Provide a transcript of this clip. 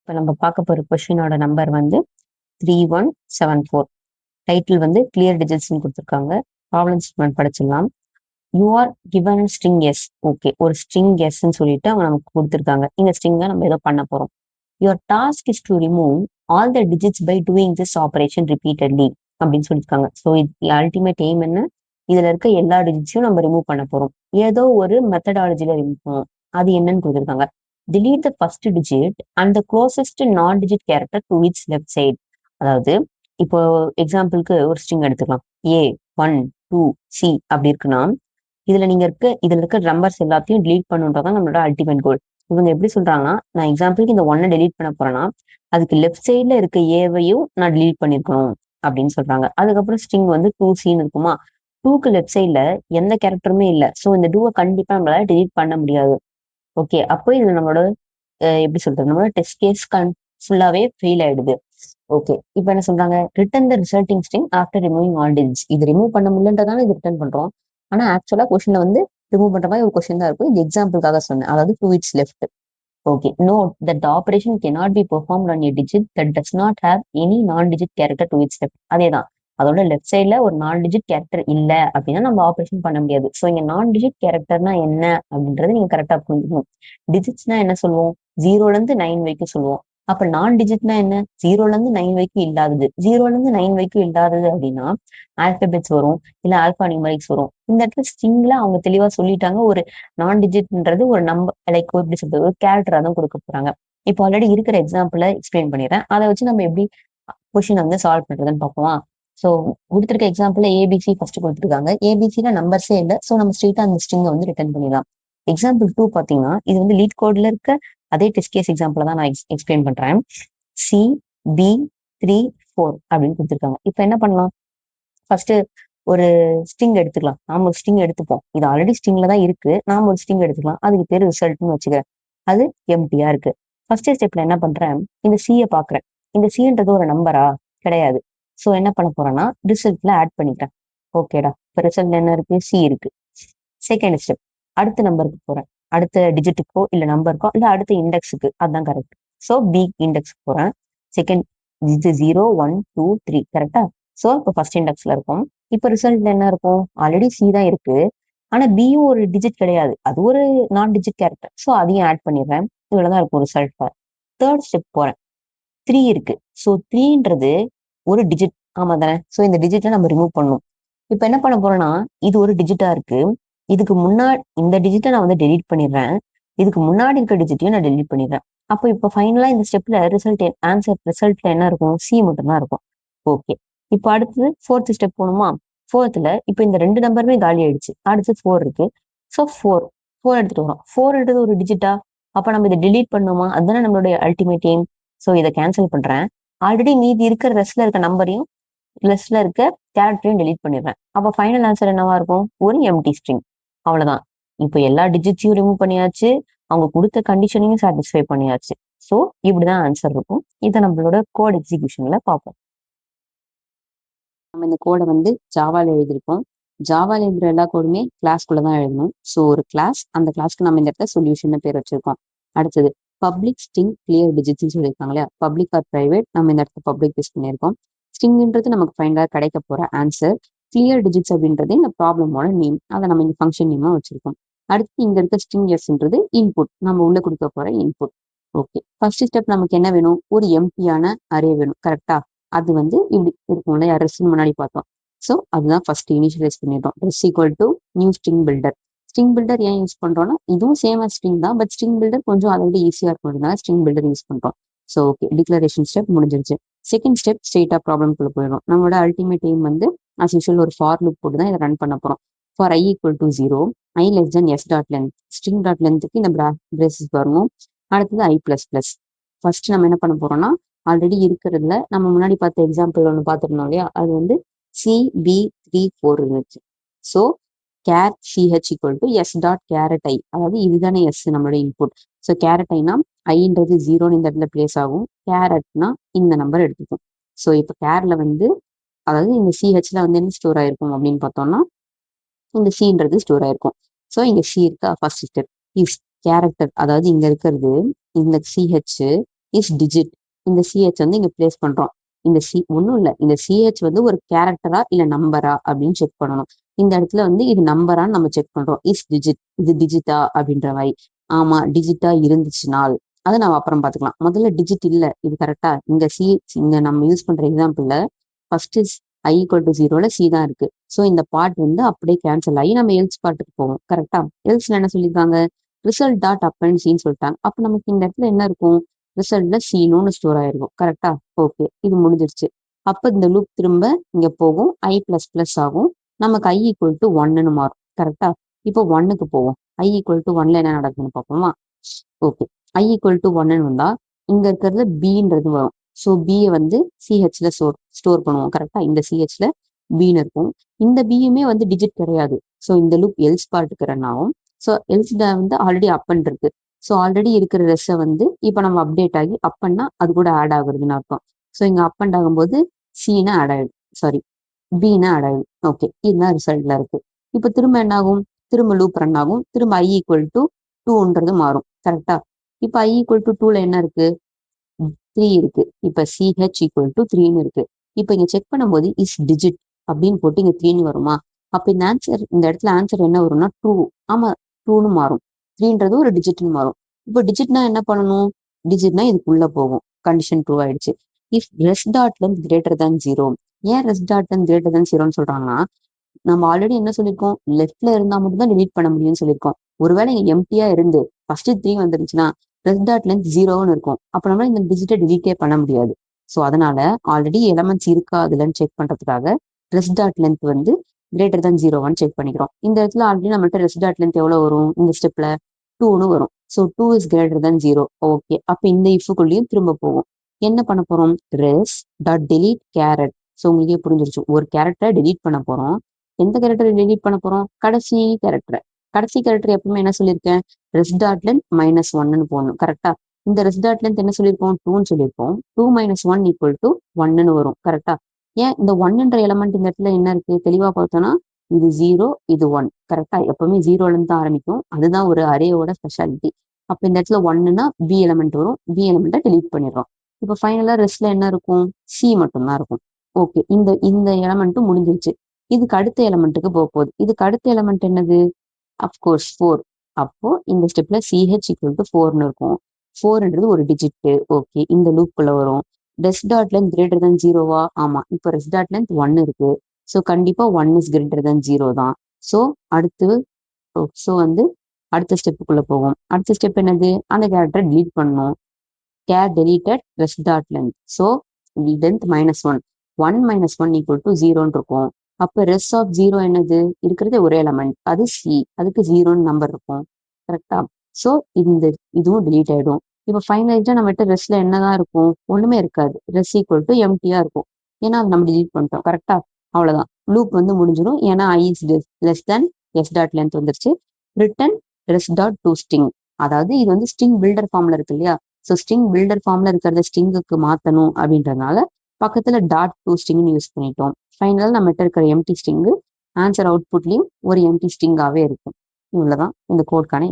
இப்போ நம்ம பார்க்க போகிற கொஷினோட நம்பர் வந்து 3174. டைட்டில் வந்து கிளியர் டிஜிட்ஸ்ன்னு கொடுத்துருக்காங்க. ப்ராப்ளம் ஸ்டேட்மெண்ட் படிச்சிடலாம். You are given string S. Okay, ஒரு ஸ்ட்ரிங் எஸ்ன்னு சொல்லிட்டு அவங்க நமக்கு கொடுத்துருக்காங்க. இந்த ஸ்ட்ரிங்கை நம்ம ஏதோ பண்ண போகிறோம். Your task is to remove all the digits by doing this operation repeatedly அப்படின்னு சொல்லியிருக்காங்க. ஸோ இது அல்டிமேட் எய்ம் என்ன? இதுல இருக்க எல்லா டிஜிட்ஸையும் நம்ம ரிமூவ் பண்ண போறோம். ஏதோ ஒரு மெத்தடாலஜில ரிமூவ் பண்ணுவோம். அது என்னன்னு கொடுத்துருக்காங்க. delete the first digit and the closest non-digit character to its left side. அதாவது இப்போ எக்ஸாம்பிளுக்கு ஒரு ஸ்ட்ரிங் எடுத்துக்கலாம். A 1 2 C அப்படி இருக்குன்னா இதுல இருக்க நம்பர்ஸ் எல்லாத்தையும் delete பண்ணுன்றதான் நம்மளோட அல்டிமேட் கோல். இவங்க எப்படி சொல்றாங்கன்னா, நான் எக்ஸாம்பிளுக்கு இந்த 1 delete பண்ண போறேன்னா அதுக்கு லெஃப்ட் சைட்ல இருக்க ஏவையும் நான் delete பண்ணிருக்கணும் அப்படின்னு சொல்றாங்க. அதுக்கப்புறம் ஸ்ட்ரிங் வந்து 2Cன்னு இருக்குமா, 2க்கு லெஃப்ட் சைட்ல எந்த கேரக்டருமே இல்லை. ஸோ இந்த 2வை கண்டிப்பா நம்மளால delete பண்ண முடியாது. ஓகே, அப்போ இது நம்மளோட எப்படி சொல்றது, நம்மளோட டெஸ்ட் கேஸ் ஃபுல்லாவே ஃபெயில் ஆயிடுது. ஓகே, இப்போ என்ன சொல்றாங்க, ரிட்டர்ன் த resulting string after removing all digits. இது ரிமூவ் பண்ண முடியலன்றதால இது ரிட்டர்ன் பண்றோம். ஆனா ஆக்சுவலா கொஸ்டின்ல வந்து ரிமூவ் பண்ற மாதிரி ஒரு கொஸ்டின் தான் இருக்கும். இது எக்ஸாம்பிளுக்காக சொன்னேன். அதாவது 2 its left. Okay, note that the operation cannot be performed on a digit that does not have any non-digit character to its left. அதேதான், அதோட லெஃப்ட் சைட்ல ஒரு நான் டிஜிட் கேரக்டர் இல்ல அப்படின்னா நம்ம ஆப்ரேஷன் பண்ண முடியாது. ஸோ இங்க நான் டிஜிட் கேரக்டர்னா என்ன அப்படின்றது நீங்க கரெக்டா புரிஞ்சுக்கணும். டிஜிட்ஸ்னா என்ன சொல்லுவோம், 0ல இருந்து 9 வரைக்கும் சொல்லுவோம். அப்ப நான் டிஜிட்னா என்ன, 0ல இருந்து 9 வரைக்கும் இல்லாதது. 0ல இருந்து 9 வரைக்கும் இல்லாதது அப்படின்னா ஆல்பபெட்ஸ் வரும், இல்ல ஆல்பா நியூமரிக்ஸ் வரும். இந்த இடத்துல ஸ்ட்ரிங்ல அவங்க தெளிவா சொல்லிட்டாங்க, ஒரு நான் டிஜிட்ன்றது ஒரு நம்பர், லைக் எப்படி சொல்றது, ஒரு கேரக்டரா தான் கொடுக்க போறாங்க. இப்போ ஆல்ரெடி இருக்கிற எக்ஸாம்பிள எக்ஸ்பிளைன் பண்ணிடுறேன். அதை வச்சு நம்ம எப்படி கொஸ்டின் வந்து சால்வ் பண்றதுன்னு பார்ப்போமா. ஸோ கொடுத்துருக்க எக்ஸாம்பிள் ஏபிசி ஃபர்ஸ்ட் கொடுத்துருக்காங்க. ஏபிசில நம்பர்ஸே இல்லை. ஸோ நம்ம ஸ்ட்ரெயிட்டா அந்த ஸ்ட்ரிங்கை வந்து ரிட்டர்ன் பண்ணிடலாம். எக்ஸாம்பிள் 2 பாத்தீங்கன்னா இது வந்து லீட் கோட்ல இருக்க அதே டெஸ்ட் கேஸ் எக்ஸாம்பிள் தான் நான் எக்ஸ்பிளைன் பண்றேன். CB34 அப்படின்னு கொடுத்துருக்காங்க. இப்போ என்ன பண்ணலாம், ஃபர்ஸ்ட் ஒரு ஸ்ட்ரிங் எடுத்துக்கலாம். நாம ஒரு ஸ்ட்ரிங் எடுத்துப்போம். இது ஆல்ரெடி ஸ்ட்ரிங்ல தான் இருக்கு. நாம ஒரு ஸ்ட்ரிங் எடுத்துக்கலாம். அதுக்கு பேர் ரிசல்ட்னு வச்சுக்கிறேன். அது எம்டியா இருக்கு. ஃபர்ஸ்ட் ஸ்டெப்ல என்ன பண்றேன், இந்த சியை பாக்குறேன். இந்த சின்றது ஒரு நம்பரா கிடையாது. ஸோ என்ன பண்ண போறேன்னா ரிசல்ட்ல ஆட் பண்ணிக்கிறேன். ஓகேடா, இப்போ ரிசல்ட் என்ன இருக்கு, சி இருக்கு. செகண்ட் ஸ்டெப், அடுத்த நம்பருக்கு போறேன். அடுத்த டிஜிட்டுக்கோ இல்ல நம்பருக்கோ இல்ல அடுத்த இண்டெக்ஸுக்கு, அதுதான் கரெக்ட். ஸோ பி இண்டெக்ஸ் போறேன். செகண்ட் இது 0 1 2 3 கரெக்டா. ஸோ இப்போ ஃபர்ஸ்ட் இண்டெக்ஸ்ல இருக்கும். இப்போ ரிசல்ட்ல என்ன இருக்கும், ஆல்ரெடி சி தான் இருக்கு. ஆனா பியும் ஒரு டிஜிட் கிடையாது, அது ஒரு நான் டிஜிட் கேரக்டர். ஸோ அதையும் ஆட் பண்ணிடுறேன். இவ்வளவுதான் இருக்கும் ரிசல்ட். தேர்ட் ஸ்டெப் போறேன். 3 இருக்கு. ஸோ 3ன்றது ஒரு டிஜிட், ஆமா தானே. ஸோ இந்த டிஜிட்டை நம்ம ரிமூவ் பண்ணணும். இப்போ என்ன பண்ண போறோம்னா இது ஒரு டிஜிட்டா இருக்கு. இதுக்கு முன்னாடி இந்த டிஜிட்டை நான் வந்து டெலீட் பண்ணிடுறேன். இதுக்கு முன்னாடி இருக்க டிஜிட்டையும் நான் டெலீட் பண்ணிடுறேன். அப்போ இப்போ ஃபைனலா இந்த ஸ்டெப்ல ரிசல்ட்ல என்ன இருக்கும், சி மட்டும் தான் இருக்கும். ஓகே, இப்போ அடுத்தது ஃபோர்த் ஸ்டெப் போகணுமா. ஃபோர்த்ல இப்போ இந்த 2 நம்பருமே காலி ஆயிடுச்சு. அடுத்து 4 இருக்கு. ஸோ 4 எடுத்துட்டு வரோம். 4ன்றது ஒரு டிஜிட்டா. அப்ப நம்ம இதை டெலீட் பண்ணுமா, அதுதானே நம்மளுடைய அல்டிமேட் எய்ம். ஸோ இதை கேன்சல் பண்றேன். ஆல்ரெடி மீதி இருக்கிற ரெஸ்ட்ல இருக்க நம்பரையும் லெஸ்ட்ல இருக்க கேரக்டரையும் டெலீட் பண்ணிடுறேன். அப்ப ஃபைனல் ஆன்சர் என்னவா இருக்கும், ஒரு எம்டி ஸ்ட்ரிங். அவ்வளவுதான். இப்போ எல்லா டிஜிட்ஸையும் ரிமூவ் பண்ணியாச்சு, அவங்க கொடுத்த கண்டிஷனையும் சாட்டிஸ்ஃபை பண்ணியாச்சு. ஸோ இப்படிதான் ஆன்சர் இருக்கும். இதை நம்மளோட கோட் எக்ஸிகியூஷன்ல பார்ப்போம். நம்ம இந்த கோடை வந்து ஜாவால எழுதியிருக்கோம். ஜாவால எழுதுற எல்லா கோடுமே கிளாஸ்க்குள்ள தான் எழுதணும். ஸோ ஒரு கிளாஸ், அந்த கிளாஸ்க்கு நம்ம இந்த இடத்துல சொல்யூஷன் பேர் வச்சிருக்கோம். அடுத்தது பப்ளிக் ஸ்ட்ரிங் கிளியர் டிஜிட்ஸ் சொல்லியிருக்காங்க இல்லையா, பப்ளிக் ஆர் பிரைவேட், நம்ம இந்த இடத்துல பப்ளிக் யூஸ் பண்ணியிருக்கோம். ஸ்ட்ரிங்ன்றது நமக்கு ஃபைனலா கிடைக்க போற ஆன்சர். கிளியர் டிஜிட்ஸ் அப்படின்றது இந்த ப்ராப்ளமோட நேம், அதை நம்ம இந்த ஃபங்க்ஷன் நேமா வச்சிருக்கோம். அடுத்து இங்க இருக்க ஸ்ட்ரிங் எஸ்ன்றது இன்புட், நம்ம உள்ள கொடுக்க போற இன்புட். ஓகே, ஃபர்ஸ்ட் ஸ்டெப் நமக்கு என்ன வேணும், ஒரு எம்டியான அரே வேணும். கரெக்டா, அது வந்து இப்படி இருக்கும்ல, ரெஸ்ட் முன்னாடி பார்த்தோம். ஸோ அதுதான் ஃபர்ஸ்ட் இனிஷியலைஸ் பண்ணிட்டோம். Res equal to new string builder. String builder ஏன் யூஸ் பண்றோம்னா இதுவும் சேம் ஸ்ட்ரிங் தான், பட் ஸ்ட்ரிங் பில்டர் கொஞ்சம் அதை விட ஈஸியா இருக்கிறதுனால ஸ்ட்ரிங் பில்டர் யூஸ் பண்றோம். ஸோ ஓகே, டிக்ளரேஷன் ஸ்டெப் முடிஞ்சிருச்சு. செகண்ட் ஸ்டெப் ஸ்ட்ரெயிட்டா ப்ராப்ளம்குள்ள போயிடும். நம்மளோட அல்டிமேட் எய்ம் வந்து அஸ் யூஷுவல் ஒரு ஃபார் லூப் போட்டு தான் இதை ரன் பண்ண போறோம். For i equal to 0, i less than S dot length. String dot லென்த்துக்கு இந்த பிரேசஸ் வரணும். அடுத்தது i பிளஸ் பிளஸ். ஃபர்ஸ்ட் நம்ம என்ன பண்ண போறோம்னா ஆல்ரெடி இருக்கிறதுல நம்ம முன்னாடி பார்த்த எக்ஸாம்பிள் ஒன்று பார்த்துருந்தோம் இல்லையா, அது வந்து CB34 இருந்துச்சு. So char CH equal to S dot char at I, அதாவது இதுதானே எஸ் நம்மளோட இன்புட். ஸோ கேரட் ஐனா ஐன்றது 0ன்னு இந்த இடத்துல பிளேஸ் ஆகும், கேரட்னா இந்த நம்பர் எடுத்துக்கும். ஸோ இப்போ கேர்ல வந்து அதாவது இந்த சிஹெச்ல வந்து என்ன ஸ்டோர் ஆயிருக்கும் அப்படின்னு பார்த்தோம்னா இந்த சின்றது ஸ்டோர் ஆயிருக்கும். ஸோ இங்க சி இருக்கா, ஃபர்ஸ்ட் ஸ்டெப் இஸ் கேரக்டர், அதாவது இங்க இருக்கிறது இந்த சிஹெச் இஸ் டிஜிட். இந்த சிஹெச் வந்து இங்க பிளேஸ் பண்றோம். இந்த ஒன்றும் இல்லை, இந்த சிஹெச் வந்து ஒரு கேரக்டரா இல்ல நம்பரா அப்படின்னு செக் பண்ணணும். இந்த இடத்துல வந்து இது நம்பரான்னு நம்ம செக் பண்றோம். இஸ் டிஜிட், இது டிஜிட்டா அப்படின்ற மாதிரி. ஆமா, டிஜிட்டா இருந்துச்சுனால் அதை நம்ம அப்புறம் பார்த்துக்கலாம். முதல்ல டிஜிட் இல்ல, இது கரெக்டா. இங்க இங்க நம்ம யூஸ் பண்ற எக்ஸாம்பிள்ல ஃபர்ஸ்ட் ஐ ஈக்குவல் டு ஜீரோல சி தான் இருக்கு. ஸோ இந்த பார்ட் வந்து அப்படியே கேன்சல் ஆகி நம்ம எல்ஸ் பார்ட்டுக்கு போவோம். கரெக்டா. எல்ஸ்ல என்ன சொல்லியிருக்காங்க, ரிசல்ட் டாட் அப்பன் சின்னு சொல்லிட்டாங்க. அப்ப நமக்கு இந்த இடத்துல என்ன இருக்கும், ரிசல்ட்ல சீனோன்னு ஸ்டோர் ஆயிருக்கும். கரெக்டா. ஓகே, இது முடிஞ்சிருச்சு. அப்ப இந்த லூப் திரும்ப இங்க போகும், ஐ பிளஸ் பிளஸ் ஆகும், நமக்கு ஐ ஈக்குவல் டு ஒன்னு மாறும். கரெக்டா. இப்போ ஒன்னுக்கு போவோம். ஐ ஈக்குவல் டு ஒன்ல என்ன நடக்குதுன்னு பார்ப்போமா. ஓகே, ஐ ஈக்குவல் டு ஒன்னு வந்தா இங்க இருக்கிறதுல பின்றது வரும். ஸோ பியை வந்து சிஹெச்ல ஸ்டோர் பண்ணுவோம். கரெக்டா. இந்த சிஹெச்ல பின்னு இருக்கும். இந்த பியுமே வந்து டிஜிட் கிடையாது. ஸோ இந்த லூப் எல்ஸ் பார்ட்டுக்கு ரன் ஆகும். ஸோ எல்ஸ்ல வந்து ஆல்ரெடி அப்பன் இருக்கு. ஸோ ஆல்ரெடி இருக்கிற ரெஸ்ஸை வந்து இப்போ நம்ம அப்டேட் ஆகி அப்பன்னா அது கூட ஆட் ஆகுறதுன்னு அர்த்தம். ஸோ இங்க அப்பண்ட் ஆகும்போது சின்னு ஆட் ஆயிடும், சாரி பின்னு ஆட் ஆயிடும். ஓகே, இதுதான் ரிசல்ட்ல இருக்கு. இப்போ திரும்ப என்ன ஆகும், திரும்ப லூப் ரன் ஆகும். திரும்ப ஐ ஈக்குவல் டு டூன்றது மாறும். கரெக்டா. இப்போ ஐ ஈக்குவல் டு டூல என்ன இருக்கு, 3 இருக்கு. இப்ப சிஹெச் ஈக்குவல் டு 3ன்னு இருக்கு. இப்ப இங்க செக் பண்ணும்போது இஸ் டிஜிட் அப்படின்னு போட்டு இங்க 3ன்னு வருமா. அப்ப இந்த ஆன்சர், இந்த இடத்துல ஆன்சர் என்ன வரும்னா ட்ரூ. ஆமா, ட்ரூன்னு மாறும். 3ன்றது ஒரு டிஜிட்னு மாறும். இப்போ டிஜிட்னா என்ன பண்ணணும், டிஜிட்னா இதுக்குள்ள போகும். கண்டிஷன் ட்ரூ ஆயிடுச்சு. If res dot length greater than 0. ஏன் res dot length greater than 0ன்னு சொல்றாங்கன்னா, நம்ம ஆல்ரெடி என்ன சொல்லியிருக்கோம், லெஃப்ட்ல இருந்தா மட்டும் தான் delete பண்ண முடியும்னு சொல்லியிருக்கோம். ஒருவேளை இங்க எம்டியா இருந்து ஃபர்ஸ்ட் 3 வந்துருச்சுன்னா ரெஸ் டாட் லென்த் 0ன்னு இருக்கும். அப்ப நம்ம இந்த டிஜிட்டை டிலீட்டே பண்ண முடியாது. ஸோ அதனால ஆல்ரெடி எலமெண்ட்ஸ் இருக்கா அதுலன்னு செக் பண்றதுக்காக ரெஸ் டாட் லென்த் வந்து கிரேட்டர் தேன் 0 செக் பண்ணிக்கிறோம். இந்த இடத்துல ஆல்ரெடி நம்மள்ட்ட ரெஸ் டாட் லென்த் எவ்வளவு வரும், இந்த ஸ்டெப்ல 2ன்னு வரும். So 2 is greater than 0. Okay, அப்ப இந்த இஃபுக்குள்ளேயும் திரும்ப போகும். என்ன பண்ண போறோம், ரெஸ் டாட் டெலீட் கேரட். ஸோ உங்களுக்கே புரிஞ்சிருச்சு, ஒரு கேரக்டரை டெலீட் பண்ண போறோம். எந்த கேரக்டரை டெலீட் பண்ண போறோம், கடைசி கேரக்டரை. கடைசி கேரக்டர் எப்பவுமே என்ன சொல்லியிருக்கேன், ரெஸ் டாட் லென்த் -1ன்னு போடணும். கரெக்டா. இந்த ரெஸ் டாட் லென்த் என்ன சொல்லியிருப்போம், 2ன்னு சொல்லியிருப்போம். 2 - 1 ஈக்குவல் டு 1ன்னு வரும். கரெக்டா. ஏன் இந்த 1ன்ற எலமெண்ட் இந்த இடத்துல என்ன இருக்கு தெளிவா பார்த்தோம்னா, இது 0, இது 1. கரெக்டா. எப்பவுமே 0ல இருந்து தான் ஆரம்பிக்கும். அதுதான் ஒரு அரேயோட ஸ்பெஷாலிட்டி. அப்ப இந்த இடத்துல 1ன்னா பி எலமெண்ட் வரும். பி எலமெண்ட்டை delete பண்ணிடுறோம். இப்போ ஃபைனலா ரெஸ்ட்ல என்ன இருக்கும், சி மட்டும்தான் இருக்கும். ஓகே, இந்த இந்த எலமெண்ட்டும் முடிஞ்சிருச்சு. இதுக்கு அடுத்த எலமெண்ட்டுக்கு போக போகுது. இதுக்கு அடுத்த எலமெண்ட் என்னது, அப்கோர்ஸ் 4. அப்போ இந்த ஸ்டெப்ல சிஹெச் ஈக்குவல் டு 4ன்னு இருக்கும். 4ன்றது ஒரு டிஜிட். ஓகே, இந்த லூப்புக்குள்ள வரும். ரெஸ் டாட் லென்த் கிரேட்டர் தேன் 0வா, ஆமா. இப்போ ரெஸ் டாட் லென்த் 1 இருக்கு. ஸோ கண்டிப்பா 1 இஸ் கிரேட்டர் தேன் 0 தான். ஸோ அடுத்து ஸோ வந்து அடுத்த ஸ்டெப்புக்குள்ள போவோம். அடுத்த ஸ்டெப் என்னது, அந்த கேரக்டரை delete பண்ணணும். Char deleted res dot length. So length -1. 1 - 1 equal to 0ன்னு இருக்கும். அப்ப ரெஸ் ஆஃப் 0 என்னது, இருக்கிறதே ஒரே எலமெண்ட், அது சி. அதுக்கு 0ன்னு நம்பர் இருக்கும். கரெக்டா. ஸோ இந்த இதுவும் delete ஆயிடும். இப்போ ஃபைனலைஸா நம்மகிட்ட ரெஸ்ட்ல என்னதான் இருக்கும், ஒண்ணுமே இருக்காது. ரெஸ் ஈக்குவல் டு எம்டியா இருக்கும். ஏன்னா அது நம்ம delete பண்ணிட்டோம். கரெக்டா. அவ்வளவுதான், லூப் வந்து முடிஞ்சிடும். ஏன்னா I is less than S dot length வந்துருச்சு. Return res dot to string. அதாவது இது வந்து ஸ்ட்ரிங் பில்டர் ஃபார்ம்ல இருக்கு இல்லையா. ஸோ ஸ்ட்ரிங் பில்டர் ஃபார்ம்ல இருக்கிறத ஸ்ட்ரிங்குக்கு மாத்தணும் அப்படின்றதுனால பக்கத்துல டாட் டு ஸ்ட்ரிங்னு யூஸ் பண்ணிட்டோம். ஃபைனலா நம்மகிட்ட இருக்கிற எம்டி ஸ்ட்ரிங் ஆன்சர் அவுட்புட்லயும் ஒரு எம்டி ஸ்ட்ரிங்காவே இருக்கும். இவ்வளவுதான் இந்த கோட்கான